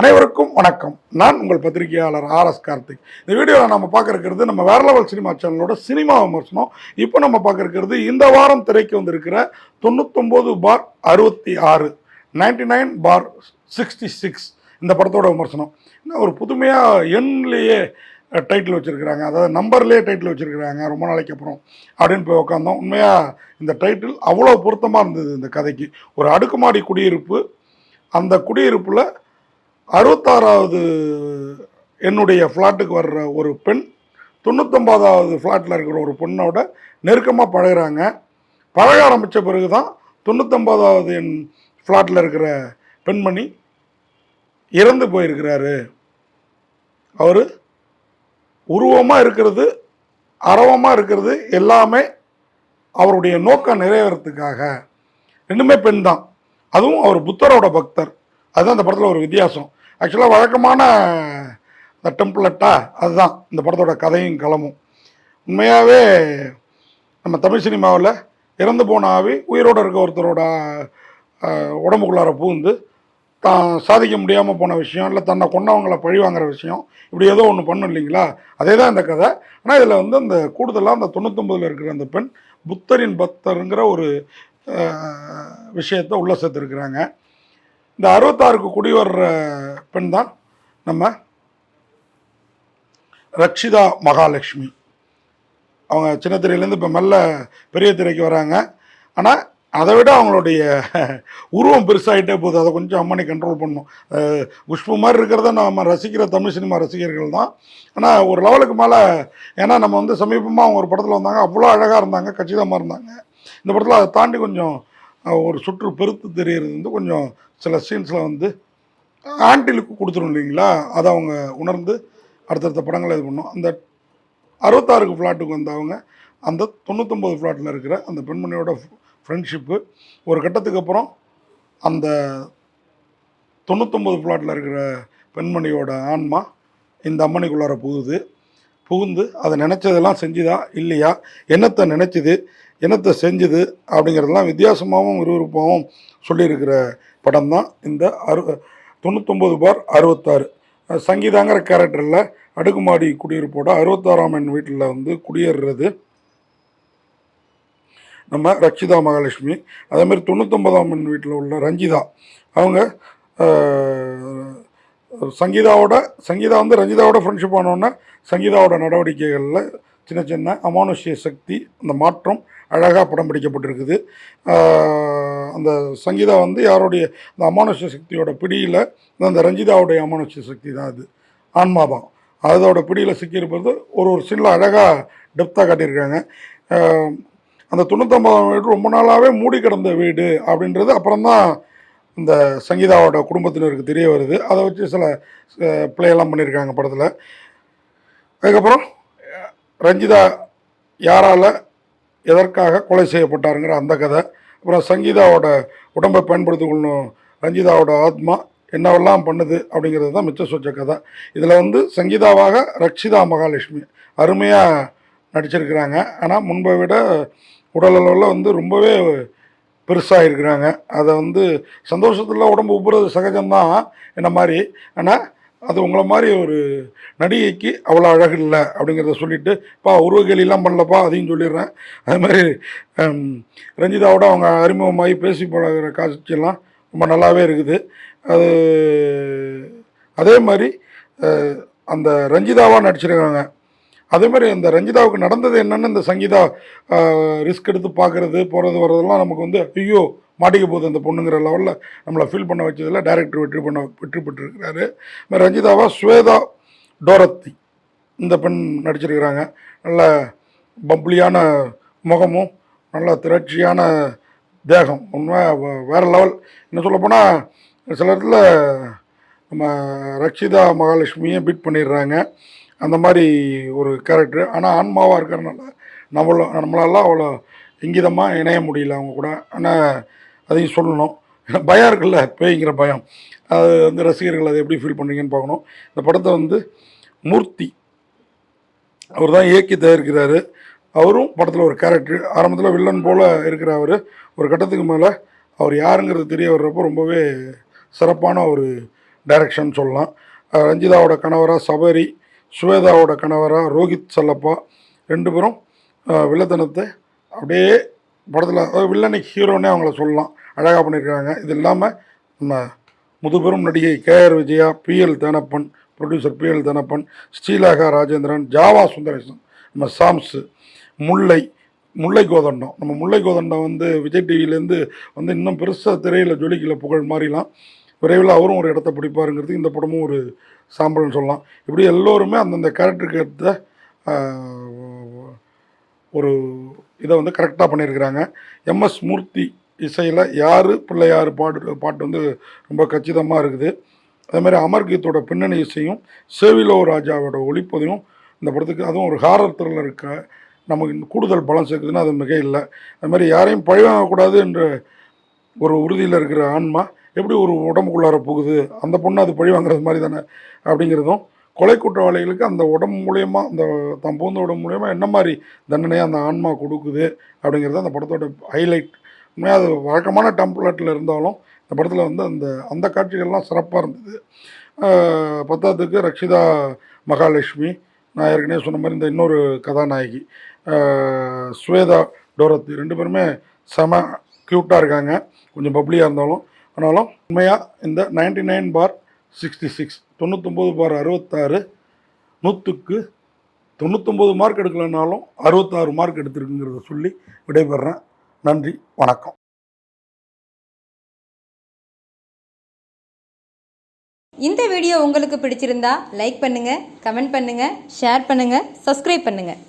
அனைவருக்கும் வணக்கம். நான் உங்கள் பத்திரிகையாளர் ஆர்.எஸ். கார்த்திக். இந்த வீடியோவில் நம்ம பார்க்க இருக்கிறது நம்ம வேற லெவல் சினிமா சேனலோட சினிமா விமர்சனம். இப்போ நம்ம பார்க்க இருக்கிறது இந்த வாரம் திரைக்கு வந்திருக்கிற 99/66 99/66 இந்த படத்தோட விமர்சனம். ஒரு புதுமையாக எண்லேயே டைட்டில் வச்சுருக்கிறாங்க, அதாவது நம்பர்லேயே டைட்டில் வச்சுருக்கிறாங்க ரொம்ப நாளைக்கு அப்புறம் அப்படின்னு போய் உட்காந்தோம். உண்மையாக இந்த டைட்டில் அவ்வளோ பொருத்தமாக இருந்தது இந்த கதைக்கு. ஒரு அடுக்குமாடி குடியிருப்பு, அந்த குடியிருப்பில் 66வது என்னுடைய ஃப்ளாட்டுக்கு வர்ற ஒரு பெண் 99வது ஃப்ளாட்டில் இருக்கிற ஒரு பொண்ணோட நெருக்கமாக பழகிறாங்க. பழக ஆரம்பித்த பிறகு தான் 99வது என் ஃப்ளாட்டில் இருக்கிற பெண்மணி இறந்து போயிருக்கிறாரு. அவர் உருவமாக இருக்கிறது, அரவமாக இருக்கிறது எல்லாமே அவருடைய நோக்கம் நிறைவேறத்துக்காக. ரெண்டுமே பெண் தான், அதுவும் அவர் புத்தரோட பக்தர். அதுதான் இந்த படத்தில் ஒரு வித்தியாசம். ஆக்சுவலாக வழக்கமான இந்த டெம்ப்ளட்டா அதுதான் இந்த படத்தோட கதையும் களமும். உண்மையாகவே நம்ம தமிழ் சினிமாவில் இறந்து போன ஆவி உயிரோடு இருக்க ஒருத்தரோட உடம்புக்குள்ளார பூந்து தான் சாதிக்க முடியாமல் போன விஷயம், இல்லை தன்னை கொண்டவங்களை பழி வாங்குற விஷயம், இப்படி ஏதோ ஒன்று பண்ணும் இல்லைங்களா? அதே தான் இந்த கதை. ஆனால் இதில் அந்த கூடுதலாக அந்த 99ல் இருக்கிற அந்த பெண் புத்தரின் பக்தருங்கிற ஒரு விஷயத்தை உள்ளே சேர்த்துருக்குறாங்க. இந்த 66க்கு குடி வர்ற பெண் தான் நம்ம ரக்ஷிதா மகாலட்சுமி. அவங்க சின்ன திரையிலேருந்து இப்போ மெல்ல பெரிய திரைக்கு வராங்க. ஆனால் அதை விட அவங்களுடைய உருவம் பெருசாகிட்டே போகுது. அதை கொஞ்சம் அம்மனை கண்ட்ரோல் பண்ணணும். குஷ்பு மாதிரி இருக்கிறத நம்ம ரசிக்கிற தமிழ் சினிமா ரசிகர்கள் தான். ஆனால் ஒரு லெவலுக்கு மேலே, ஏன்னா நம்ம சமீபமாக அவங்க ஒரு படத்தில் வந்தாங்க, அவ்வளோ அழகாக இருந்தாங்க, கச்சிதமாக இருந்தாங்க. இந்த படத்தில் அதை தாண்டி கொஞ்சம் ஒரு சுற்று பெருத்து தெரிகிறது கொஞ்சம் சில சீன்ஸில் ஆன்டிலுக்கு கொடுத்துரும் இல்லைங்களா? அதை அவங்க உணர்ந்து அடுத்தடுத்த படங்களை இது பண்ணோம். அந்த 66க்கு ஃப்ளாட்டுக்கு வந்தவங்க அந்த 99 ஃப்ளாட்டில் இருக்கிற அந்த பெண்மணியோட ஃப்ரெண்ட்ஷிப்பு ஒரு கட்டத்துக்கு அப்புறம் அந்த 99 ஃப்ளாட்டில் இருக்கிற பெண்மணியோட ஆன்மா இந்த அம்மனிக்குள்ளார புகுந்து அதை நினச்சதெல்லாம் செஞ்சுதா இல்லையா, என்னத்தை நினச்சிது என்னத்தை செஞ்சுது அப்படிங்கிறதெல்லாம் வித்தியாசமாகவும் விறுவிறுப்பாகவும் சொல்லியிருக்கிற படம் தான் இந்த 99/66. சங்கீதாங்கிற கேரக்டரில் அடுக்குமாடி குடியிருப்போட 66ஆம் என் வீட்டில் குடியேறுறது நம்ம ரக்ஷிதா மகாலட்சுமி. அதேமாதிரி 99ஆம் என் வீட்டில் உள்ள ரஞ்சிதா, அவங்க சங்கீதா ரஞ்சிதாவோட ஃப்ரெண்ட்ஷிப் ஆனோன்னா சங்கீதாவோட நடவடிக்கைகளில் சின்ன சின்ன அமானுஷ்ய சக்தி, அந்த மாற்றம் அழகாக படம் பிடிக்கப்பட்டிருக்குது. அந்த சங்கீதா யாருடைய அந்த அமானுஷ்ய சக்தியோட பிடியில், அந்த ரஞ்சிதாவுடைய அமானுஷ்ய சக்தி தான், அது ஆன்மா தான், அதோட பிடியில் சிக்கியிருப்பது ஒரு சீனில் அழகாக டெப்த்தாக காட்டியிருக்காங்க. அந்த 99ஆம் வீடு ரொம்ப நாளாகவே மூடி கிடந்த வீடு அப்படின்றது அப்புறம்தான் இந்த சங்கீதாவோட குடும்பத்தினருக்கு தெரிய வருது. அதை வச்சு சில பிளேயெல்லாம் பண்ணியிருக்காங்க படத்தில். அதுக்கப்புறம் ரஞ்சிதா யாரால் எதற்காக கொலை செய்யப்பட்டாருங்கிற அந்த கதை. அப்புறம் சங்கீதாவோட உடம்பை பயன்படுத்தி கொள்ளும் ரஞ்சிதாவோட ஆத்மா என்னவெல்லாம் பண்ணுது அப்படிங்கிறது தான் மிச்ச சொச்ச கதை. இதில் சங்கீதாவாக ரக்ஷிதா மகாலட்சுமி அருமையாக நடிச்சிருக்கிறாங்க. ஆனால் முன்பை விட உடலளவில் ரொம்பவே பெருசாக இருக்கிறாங்க. அதை சந்தோஷத்தில் உடம்பு உப்புறது சகஜம்தான் என்ன மாதிரி. ஆனால் அது உங்களை மாதிரி ஒரு நடிகைக்கு அவ்வளோ அழகு இல்லை அப்படிங்கிறத சொல்லிவிட்டு உருவகேலிலாம் பண்ணலப்பா, அதையும் சொல்லிடுறேன். அது மாதிரி ரஞ்சிதாவோட அவங்க அறிமுகமாகி பேசி பழகிற காட்சியெல்லாம் ரொம்ப நல்லாவே இருக்குது. அது அதே மாதிரி அந்த ரஞ்சிதாவாக நடிச்சிருக்காங்க. அதே மாதிரி அந்த ரஞ்சிதாவுக்கு நடந்தது என்னென்னு இந்த சங்கீதா ரிஸ்க் எடுத்து பார்க்குறது போகிறது வர்றதெல்லாம் நமக்கு ஐயோ மாட்டிக்க போகுது அந்த பொண்ணுங்கிற லெவலில் நம்மளை ஃபீல் பண்ண வச்சதில் டைரக்டர் வெற்றி பெற்றிருக்கிறாரு. ரஞ்சிதாவா ஸ்வேதா டோரத்தி இந்த பெண் நடிச்சிருக்கிறாங்க. நல்ல பப்ளியான முகமும் நல்ல திரட்சியான தேகம், உண்மை வேறு லெவல். என்ன சொல்லப்போனால் சில இடத்துல நம்ம ரக்ஷிதா மகாலட்சுமியை பீட் பண்ணிடுறாங்க, அந்த மாதிரி ஒரு கேரக்டர். ஆனால் ஆன்மாவாக இருக்கிறனால நம்மளால அவ்வளோ இங்கிதமாக இணைய முடியல அவங்க கூட. ஆனால் அதையும் சொல்லணும், பயம் இருக்குல்ல, பேய்ங்கிற பயம். அது ரசிகர்கள் அதை எப்படி ஃபீல் பண்ணுறீங்கன்னு பார்க்கணும். இந்த படத்தை மூர்த்தி அவர் தான் இயக்கி தயாரிக்கிறாரு. அவரும் படத்தில் ஒரு கேரக்டர், ஆரம்பத்தில் வில்லன் போல் இருக்கிற அவர் ஒரு கட்டத்துக்கு மேலே அவர் யாருங்கிறது தெரிய வர்றப்போ ரொம்பவே சிறப்பான ஒரு டைரக்ஷன் சொல்லலாம். ரஞ்சிதாவோட கணவராக சபரி, ஸ்வேதாவோட கணவராக ரோஹித் செல்லப்பா, 2 பேரும் வில்லத்தனத்தை அப்படியே படத்தில் வில்லனுக்கு ஹீரோன்னே அவங்கள சொல்லலாம், அழகாக பண்ணியிருக்காங்க. இது இல்லாமல் நம்ம முதுபெரும் நடிகை K R Vijaya, P L Thenappan, producer P L Thenappan, Sreelekha Rajendran, Java Sundaresan, நம்ம சாம்ஸு, முல்லை கோதண்டம். நம்ம முல்லை கோதண்டம் வந்து விஜய் டிவிலேருந்து வந்து இன்னும் பெருசாக திரையில் ஜொலிக்கல புகழ் மாதிரிலாம். விரைவில் அவரும் ஒரு இடத்த பிடிப்பாருங்கிறதுக்கு இந்த படமும் ஒரு சாம்பிள்னு சொல்லலாம். இப்படி எல்லோருமே அந்தந்த கேரக்டருக்கு ஏற்ற ஒரு இதை வந்து கரெக்டாக பண்ணியிருக்கிறாங்க. எம்எஸ் மூர்த்தி இசையில் யார் பிள்ளையார் பாட்டு வந்து ரொம்ப கச்சிதமாக இருக்குது. அதேமாதிரி அமர்கீத்தோட பின்னணி இசையும் சேவிலோ ராஜாவோட ஒளிப்பதையும் இந்த படத்துக்கு, அதுவும் ஒரு ஹாரர் த்ரில்லர் இருக்க நமக்கு கூடுதல் பலம் சேர்க்குதுன்னா அது மிக இல்லை. அது மாதிரி யாரையும் பழிவாங்கக்கூடாது என்ற ஒரு உறுதியில் இருக்கிற ஆன்மா எப்படி ஒரு உடம்புக்குள்ளார போகுது, அந்த பொண்ணு அது பழி வாங்குறது மாதிரி தானே அப்படிங்கிறதும், கொலை குற்றவாளிகளுக்கு அந்த உடம்பு மூலயமா, அந்த தான் பூந்த உடம்பு மூலயமா என்ன மாதிரி தண்டனையை அந்த ஆன்மா கொடுக்குது அப்படிங்கிறது அந்த படத்தோட ஹைலைட். உண்மையாக அது வழக்கமான டெம்ப்ளேட்டில் இருந்தாலும் இந்த படத்தில் வந்து அந்த காட்சிகள்லாம் சிறப்பாக இருந்தது. பத்தாவதுக்கு ரக்ஷிதா மகாலட்சுமி, நான் ஏற்கனவே சொன்ன மாதிரி இந்த இன்னொரு கதாநாயகி ஸ்வேதா டோரத்தி, 2 பேருமே செம க்யூட்டாக இருக்காங்க, கொஞ்சம் பப்ளியாக இருந்தாலும். ஆனாலும் உண்மையாக இந்த 99/66 99/66 100க்கு 99 மார்க் எடுக்கலைனாலும் 66 மார்க் எடுத்திருக்குங்கிறத சொல்லி விடைபெறேன். நன்றி, வணக்கம். இந்த வீடியோ உங்களுக்கு பிடிச்சிருந்தா லைக் பண்ணுங்கள், கமெண்ட் பண்ணுங்கள், ஷேர் பண்ணுங்கள், சப்ஸ்கிரைப் பண்ணுங்கள்.